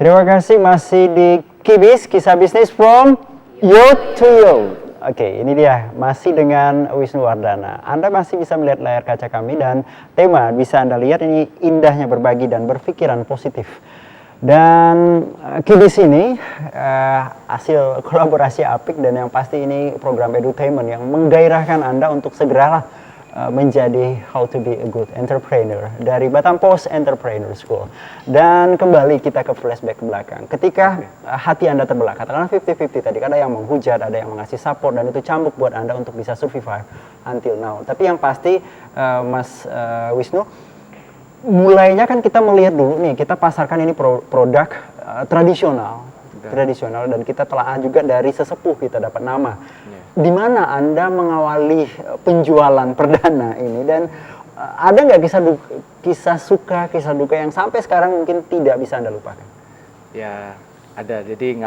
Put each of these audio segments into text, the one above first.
Terima kasih masih di Kibis, kisah bisnis from youth to youth. Oke, ini dia masih dengan Wisnu Wardana. Anda masih bisa melihat layar kaca kami dan tema bisa Anda lihat ini indahnya berbagi dan berpikiran positif. Dan Kibis ini hasil kolaborasi apik dan yang pasti ini program edutainment yang menggairahkan Anda untuk segeralah menjadi How to be a good entrepreneur dari Batam Post Entrepreneur School. Dan kembali kita ke flashback ke belakang. Ketika hati Anda terbelah, katakanlah 50-50 tadi, ada yang menghujat, ada yang mengasih support, dan itu cambuk buat Anda untuk bisa survive until now. Tapi yang pasti Mas Wisnu, mulainya kan kita melihat dulu nih, kita pasarkan ini produk tradisional dan kita telah juga dari sesepuh kita dapat nama. Di mana Anda mengawali penjualan perdana ini dan ada nggak kisah suka, kisah duka yang sampai sekarang mungkin tidak bisa Anda lupakan? Ya ada, jadi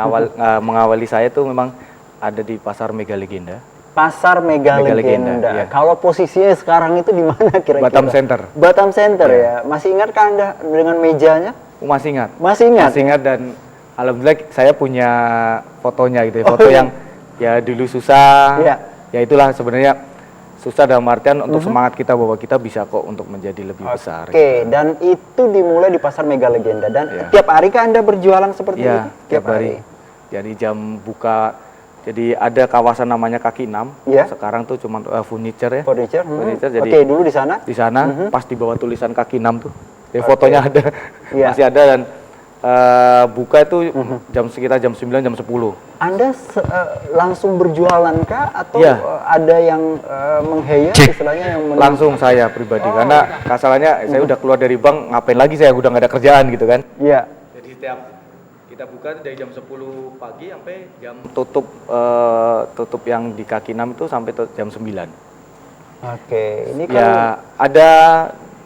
mengawali saya tuh memang ada di Pasar Mega Legenda. Pasar Mega Legenda. Ya. Kalau posisinya sekarang itu di mana kira-kira? Batam Center. Batam Center ya. Masih ingat kan Anda dengan mejanya? Masih ingat. Masih ingat. Masih ingat dan alhamdulillah saya punya fotonya gitu, foto yang ya dulu susah, ya itulah sebenarnya susah dalam artian untuk semangat kita bahwa kita bisa kok untuk menjadi lebih besar. Oke, gitu. Dan itu dimulai di Pasar Mega Legenda dan tiap hari kan Anda berjualan seperti itu? Tiap hari. Jadi jam buka, jadi ada kawasan namanya Kaki 6, sekarang tuh cuma furniture ya. Furniture, jadi oke, dulu di sana? Di sana, pas di bawah tulisan Kaki 6 tuh, jadi fotonya ada, masih ada dan buka itu sekitar jam 9, jam 10. Anda langsung berjualan kah atau ada yang menghayal istilahnya yang langsung saya pribadi karena kasarannya saya udah keluar dari bank, ngapain lagi saya udah nggak ada kerjaan gitu kan. Iya. Jadi setiap kita buka dari jam 10 pagi sampai jam tutup yang di Kaki 6 itu sampai jam 9. Oke, ini kan ya ada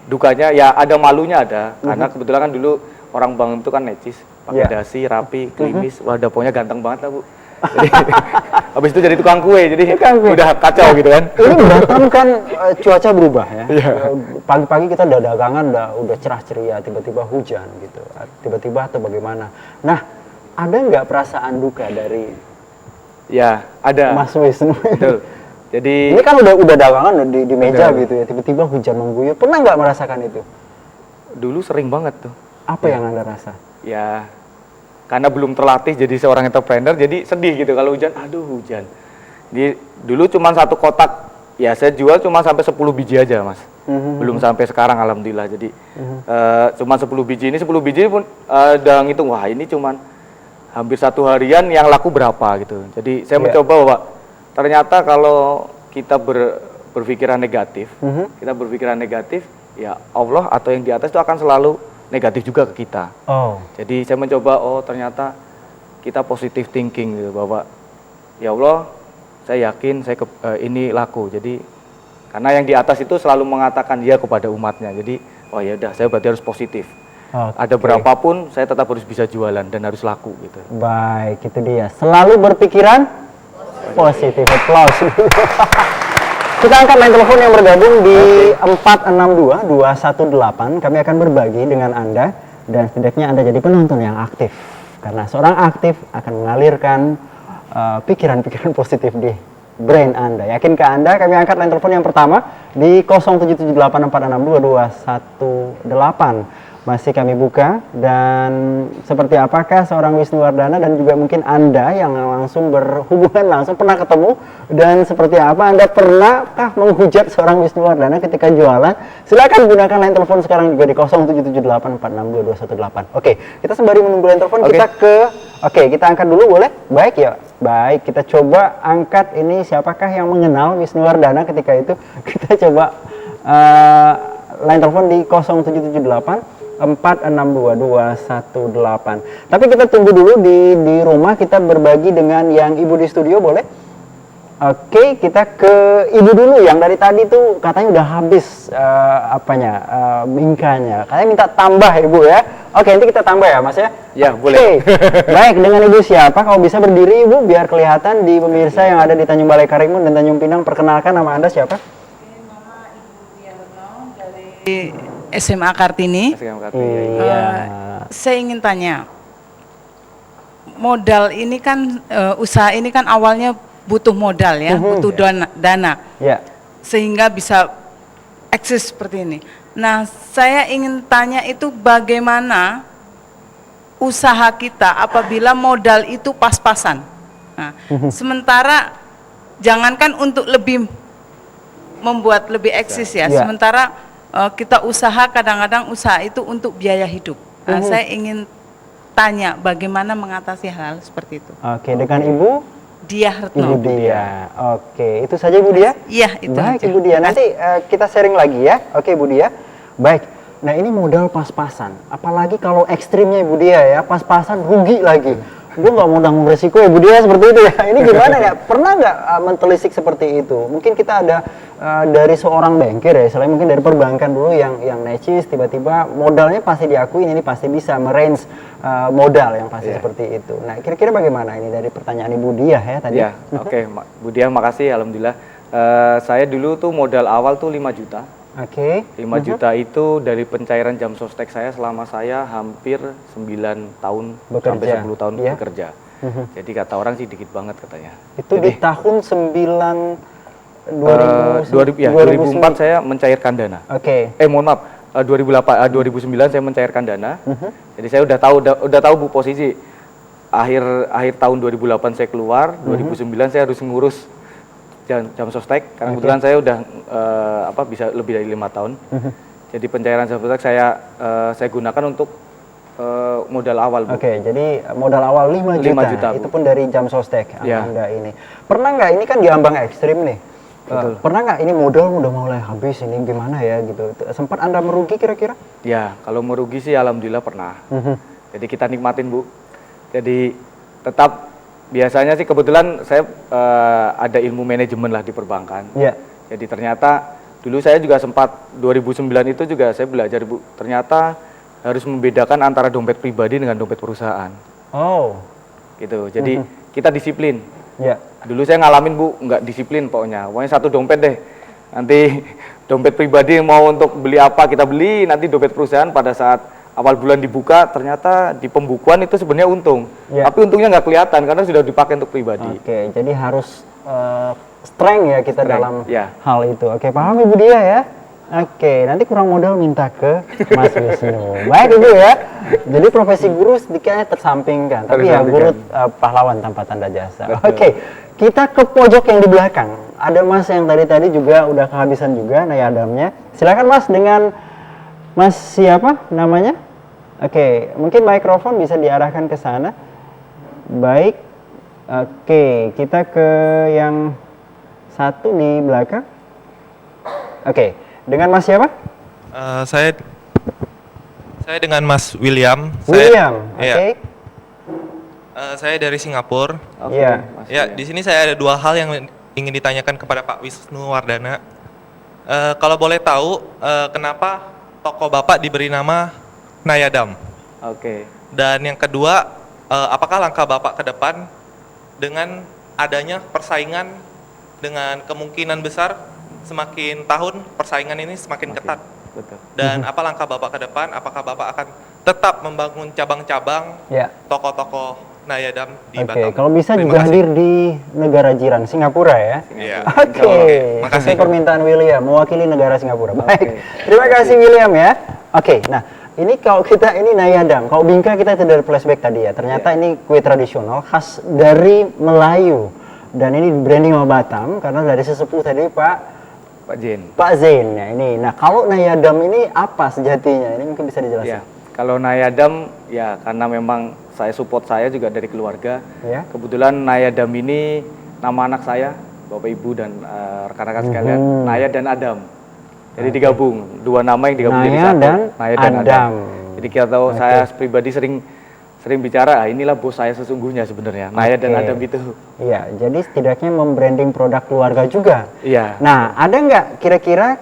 dukanya, ya ada malunya ada karena kebetulan kan dulu orang bank itu kan necis, pakai dasi, rapi, klimis, wah pokoknya ganteng banget lah Bu. Jadi, habis itu jadi tukang kue, jadi udah kacau gitu kan. Ini Batam kan cuaca berubah ya. Pagi-pagi kita udah dagangan, udah cerah ceria, tiba-tiba hujan gitu, tiba-tiba atau bagaimana. Nah, ada nggak perasaan duka dari? Ya, ada. Mas Wisnu. Betul. Jadi ini kan udah dagangan di meja gitu ya, tiba-tiba hujan mengguyur. Pernah nggak merasakan itu? Dulu sering banget tuh. Apa yang Anda rasa? Ya, karena belum terlatih jadi seorang entrepreneur, jadi sedih gitu kalau hujan, aduh hujan. Jadi dulu cuma satu kotak, ya saya jual cuma sampai 10 biji aja Mas. Belum sampai sekarang alhamdulillah, jadi cuma 10 biji, ini 10 biji pun udah ngitung, wah ini cuma hampir satu harian yang laku berapa gitu. Jadi saya mencoba bahwa ternyata kalau kita berpikiran negatif, ya Allah atau yang di atas itu akan selalu negatif juga ke kita. Jadi saya mencoba, ternyata kita positive thinking gitu, bahwa ya Allah, saya yakin ini laku. Jadi karena yang di atas itu selalu mengatakan ya kepada umatnya. Jadi ya udah, saya berarti harus positif. Ada berapapun saya tetap harus bisa jualan dan harus laku gitu. Baik, itu dia. Selalu berpikiran positif. Applause. Kita angkat line telepon yang bergabung di 462-218. Kami akan berbagi dengan Anda dan setidaknya Anda jadi penonton yang aktif. Karena seorang aktif akan mengalirkan pikiran-pikiran positif di brain Anda. Yakinkah Anda? Kami angkat line telepon yang pertama di 0778462218. Masih kami buka dan seperti apakah seorang Wisnu Wardana dan juga mungkin Anda yang langsung berhubungan langsung pernah ketemu dan seperti apa Anda pernahkah menghujat seorang Wisnu Wardana ketika jualan? Silakan gunakan line telepon sekarang juga di 0778462218. Oke, kita sembari menunggu line telepon kita angkat dulu boleh? Baik ya. Baik, kita coba angkat ini siapakah yang mengenal Wisnu Wardana ketika itu. Kita coba line telepon di 0778 462-218. Tapi kita tunggu dulu di rumah, kita berbagi dengan yang ibu di studio boleh? Oke, kita ke ibu dulu yang dari tadi tuh katanya udah habis mingkanya. Katanya minta tambah ibu ya. Oke, nanti kita tambah ya Mas ya. Ya, boleh. Baik, dengan ibu siapa? Kalau bisa berdiri ibu biar kelihatan di pemirsa yang ada di Tanjung Balai Karimun dan Tanjung Pinang. Perkenalkan nama Anda siapa? Nama Ibu Biarno dari SMA Kartini. Iya. Saya ingin tanya, modal ini kan usaha ini kan awalnya butuh modal ya, butuh dana. Ya. Sehingga bisa eksis seperti ini. Nah, saya ingin tanya itu bagaimana usaha kita apabila modal itu pas-pasan. Nah, sementara jangankan untuk lebih membuat lebih eksis ya, Ya. sementara kita usaha kadang-kadang usaha itu untuk biaya hidup. Nah, saya ingin tanya bagaimana mengatasi hal seperti itu. Oke, dengan Ibu Diah Ibu Retno. Dia. Oke, itu saja Ibu Dia? Iya, itu Baik aja. Ibu Dia, nanti kita sharing lagi ya. Oke Ibu Dia. Baik. Nah, ini modal pas-pasan. Apalagi kalau ekstrimnya Ibu Dia ya, pas-pasan rugi lagi. Gue nggak mau nanggung resiko ya Bu Dia seperti itu ya. Ini gimana ya? Pernah nggak mentelisik seperti itu? Mungkin kita ada dari seorang bankir ya, selain mungkin dari perbankan dulu yang necis, tiba-tiba modalnya pasti diakui ini pasti bisa merange modal yang pasti seperti itu. Nah, kira-kira bagaimana ini dari pertanyaan Ibu Dia ya tadi? Ya, oke, Bu Dia, makasih, alhamdulillah. Saya dulu tuh modal awal tuh 5 juta. Oke. 5 juta itu dari pencairan jam sostek saya selama saya hampir 9 tahun Bekerja. sampai 10 tahun Iya. bekerja. Jadi kata orang sih dikit banget katanya. Itu di tahun 2004 saya mencairkan dana. Oke. Mohon maaf, 2009 saya mencairkan dana. Jadi saya udah tahu Bu posisi akhir tahun 2008 saya keluar, 2009 saya harus ngurus jam sostek karena kebetulan saya udah bisa lebih dari 5 tahun. Jadi pencairan jam sostek saya gunakan untuk modal awal, Bu. Oke, jadi modal awal 5 juta, 5 juta, Bu. itu pun dari jam sostek Ya. Anda ini. Pernah nggak, ini kan diambang ekstrim nih, pernah nggak ini modal udah mulai habis, ini gimana ya gitu, sempat Anda merugi kira-kira? Ya, kalau merugi sih alhamdulillah pernah. Jadi kita nikmatin, Bu. Jadi tetap biasanya sih kebetulan saya ada ilmu manajemen lah di perbankan. Iya. Jadi ternyata dulu saya juga sempat 2009 itu juga saya belajar, Bu. Ternyata harus membedakan antara dompet pribadi dengan dompet perusahaan. Oh. Gitu. Jadi kita disiplin. Ya. Dulu saya ngalamin, Bu, nggak disiplin pokoknya. Pokoknya satu dompet deh. Nanti dompet pribadi mau untuk beli apa kita beli, nanti dompet perusahaan pada saat awal bulan dibuka ternyata di pembukuan itu sebenarnya untung. Ya. Tapi untungnya nggak kelihatan karena sudah dipakai untuk pribadi. Oke, jadi harus strength ya kita Strength, dalam ya. hal itu. Oke, paham Ibu Dia ya? Oke, nanti kurang modal minta ke Mas Wisnu. Baik Ibu ya. Jadi profesi guru sedikitnya tersampingkan, tapi ya guru pahlawan tanpa tanda jasa. Oke, kita ke pojok yang di belakang. Ada Mas yang tadi juga udah kehabisan juga nayadamnya. Silakan Mas dengan Mas siapa namanya? Oke, mungkin mikrofon bisa diarahkan ke sana. Baik. Oke, kita ke yang satu di belakang. Oke, dengan Mas siapa? Saya dengan Mas William. William. Iya. Oke. Saya dari Singapura. Oke, Iya. Mas. Ya, di sini saya ada dua hal yang ingin ditanyakan kepada Pak Wisnu Wardana. Kalau boleh tahu, kenapa toko Bapak diberi nama Nayadam? Oke. Dan yang kedua, apakah langkah Bapak ke depan dengan adanya persaingan dengan kemungkinan besar semakin tahun persaingan ini semakin ketat? Betul. Dan apa langkah Bapak ke depan? Apakah Bapak akan tetap membangun cabang-cabang Ya. toko-toko Nayadam di Oke, Batam? kalau bisa Terima juga kasih. hadir di negara jiran Singapura ya. Iya. Oke, Makasih. sesuai permintaan William mewakili negara Singapura. Baik, Oke. terima kasih William ya. Oke, nah ini kalau kita ini Nayadam, kalau Bingka kita itu dari flashback tadi ya. Ternyata ini kue tradisional khas dari Melayu dan ini branding sama Batam karena dari sesepuh tadi Pak Jen. Pak Zain ya ini. Nah kalau Nayadam ini apa sejatinya? Ini mungkin bisa dijelaskan. Ya, kalau Nayadam ya karena memang saya juga dari keluarga. Ya. Kebetulan Nayadam ini nama anak saya, Bapak Ibu dan rekan-rekan sekalian, Naya dan Adam. Jadi digabung, dua nama yang digabung jadi Naya satu. dan Naya dan Adam. Adam. Jadi kita tahu saya pribadi sering bicara, inilah bos saya sesungguhnya sebenarnya. Naya dan Oke. Adam itu. Iya, jadi setidaknya membranding produk keluarga juga. Iya. Nah, ada nggak kira-kira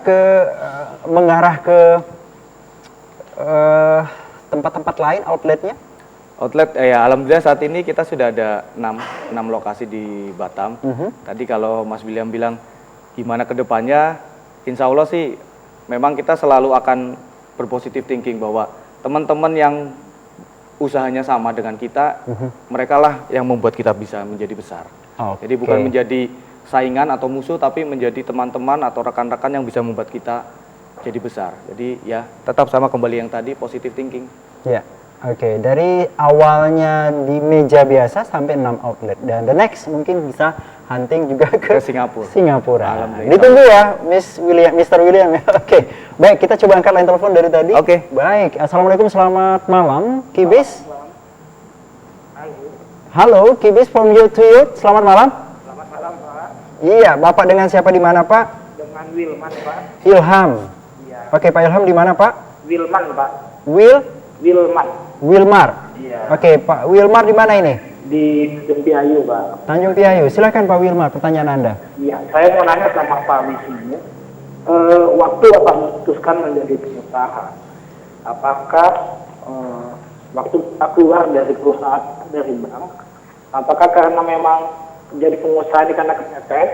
mengarah ke tempat-tempat lain outletnya? Outlet, ya alhamdulillah saat ini kita sudah ada 6 lokasi di Batam. Tadi kalau Mas William bilang gimana ke depannya, insya Allah sih memang kita selalu akan berpositif thinking bahwa teman-teman yang usahanya sama dengan kita, mereka lah yang membuat kita bisa menjadi besar. Oke. Jadi bukan menjadi saingan atau musuh, tapi menjadi teman-teman atau rekan-rekan yang bisa membuat kita jadi besar. Jadi ya tetap sama kembali yang tadi, positive thinking. Ya, oke. Dari awalnya di meja biasa sampai 6 outlet. Dan the next mungkin bisa hunting juga ke Singapura. Alhamdulillah. Ditunggu ya, Mr. William ya. Oke, baik kita coba angkat line telepon dari tadi. Oke. Baik, assalamualaikum, selamat malam, Kibis. Halo, Kibis from You to You. Selamat malam. Selamat malam, Pak. Iya, Bapak dengan siapa di mana, Pak? Dengan Wilman, Pak. Ilham. Iya. Oke, Pak Ilham di mana, Pak? Wilman, Pak. Wilmar. Iya. Oke, Pak Wilmar di mana ini? Di Tanjung Piayu, Pak. Tanjung Piayu. Silakan Pak Wilmar, pertanyaan Anda. Iya, saya mau nanya sama Pak Wisnu. Waktu Bapak memutuskan menjadi pengusaha, apakah waktu Bapak keluar dari perusahaan, dari bank, apakah karena memang jadi pengusaha ini karena kepepet,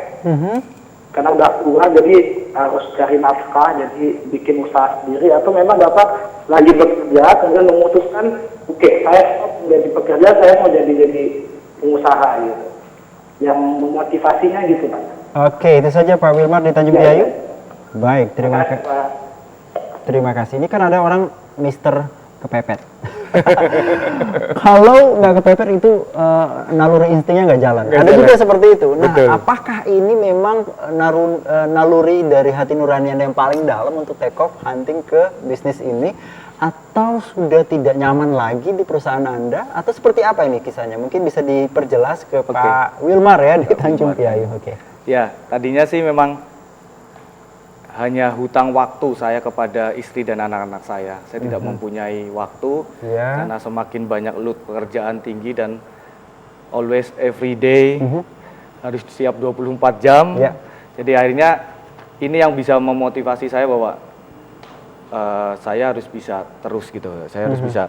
karena udah keluar jadi harus cari nafkah, jadi bikin usaha sendiri, atau memang Bapak lagi bekerja kemudian memutuskan, oke, saya stop menjadi pekerja, saya mau jadi pengusaha gitu, yang memotivasinya gitu, Pak. Oke, itu saja Pak Wilmar di Tanjung Ya, Piayu. ya. Baik, terima kasih. Pak. Terima kasih. Ini kan ada orang Mister kepepet. Kalau nggak kepepet itu naluri instingnya nggak jalan. Ada juga seperti itu. Nah, Betul. apakah ini memang naluri dari hati nurani Anda yang paling dalam untuk take off hunting ke bisnis ini, atau sudah tidak nyaman lagi di perusahaan Anda, atau seperti apa ini kisahnya? Mungkin bisa diperjelas ke Pak Wilmar ya di Tanjung Piayu. Oke. Ya, tadinya sih memang hanya hutang waktu saya kepada istri dan anak-anak saya. Saya tidak mempunyai waktu Ya. karena semakin banyak load pekerjaan tinggi dan always every day harus siap 24 jam. Ya. Jadi akhirnya ini yang bisa memotivasi saya bahwa saya harus bisa terus gitu. Saya harus bisa.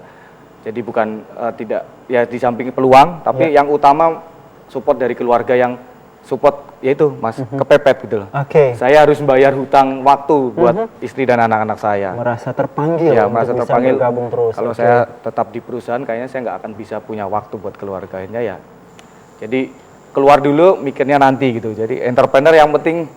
Jadi bukan tidak ya di samping peluang, tapi yang utama support dari keluarga yang support, yaitu Mas kepepet gitu loh. Oke. Saya harus bayar hutang waktu buat istri dan anak-anak saya. Merasa terpanggil Ya, untuk merasa bisa terpanggil. bergabung terus. Kalau Oke. saya tetap di perusahaan, kayaknya saya nggak akan bisa punya waktu buat keluarganya ya. Jadi keluar dulu, mikirnya nanti gitu. Jadi entrepreneur yang penting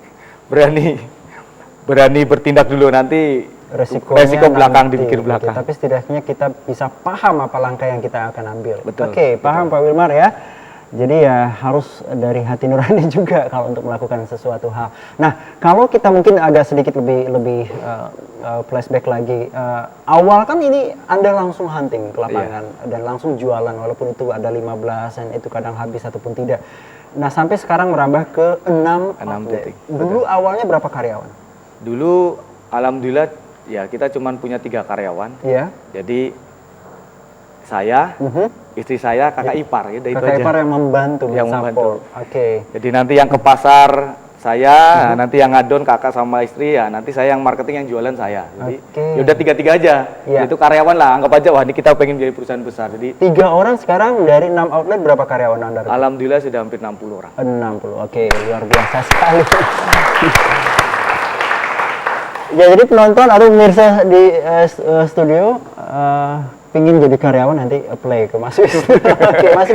berani bertindak dulu, nanti resiko belakang nanti, dipikir gitu. belakang. Tapi setidaknya kita bisa paham apa langkah yang kita akan ambil. Betul, Oke, paham Pak Wilmar ya. Jadi ya harus dari hati nurani juga kalau untuk melakukan sesuatu hal. Nah, kalau kita mungkin agak sedikit lebih flashback lagi. Awal kan ini Anda langsung hunting ke lapangan dan langsung jualan walaupun itu ada 15 dan itu kadang habis ataupun tidak. Nah, sampai sekarang merambah ke 6 outlet. titik. Dulu awalnya berapa karyawan? Dulu alhamdulillah ya kita cuma punya 3 karyawan. Iya. Jadi saya, istri saya, kakak ipar gitu, itu Kakak aja. ipar yang membantu, Yang men-support. membantu. Oke. Jadi nanti yang ke pasar saya, nanti yang ngadon kakak sama istri ya, nanti saya yang marketing, yang jualan saya. Jadi Oke. yaudah 3-3 aja. Iya. Itu karyawan lah, anggap aja wah ini kita pengen jadi perusahaan besar. Jadi 3 orang sekarang dari 6 outlet berapa karyawan Anda? alhamdulillah sudah hampir 60 orang. 60. Oke, luar biasa sekali. Ya, jadi penonton atau pemirsa di studio pingin jadi karyawan nanti apply ke Mas Wisnu. Oke, masih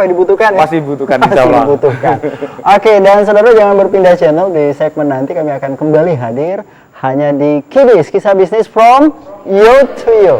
dibutuhkan ya? Masih dibutuhkan, Masih insya Allah. dibutuhkan. Oke, dan saudara jangan berpindah channel, di segmen nanti kami akan kembali hadir hanya di Kibis, kisah bisnis from you to you.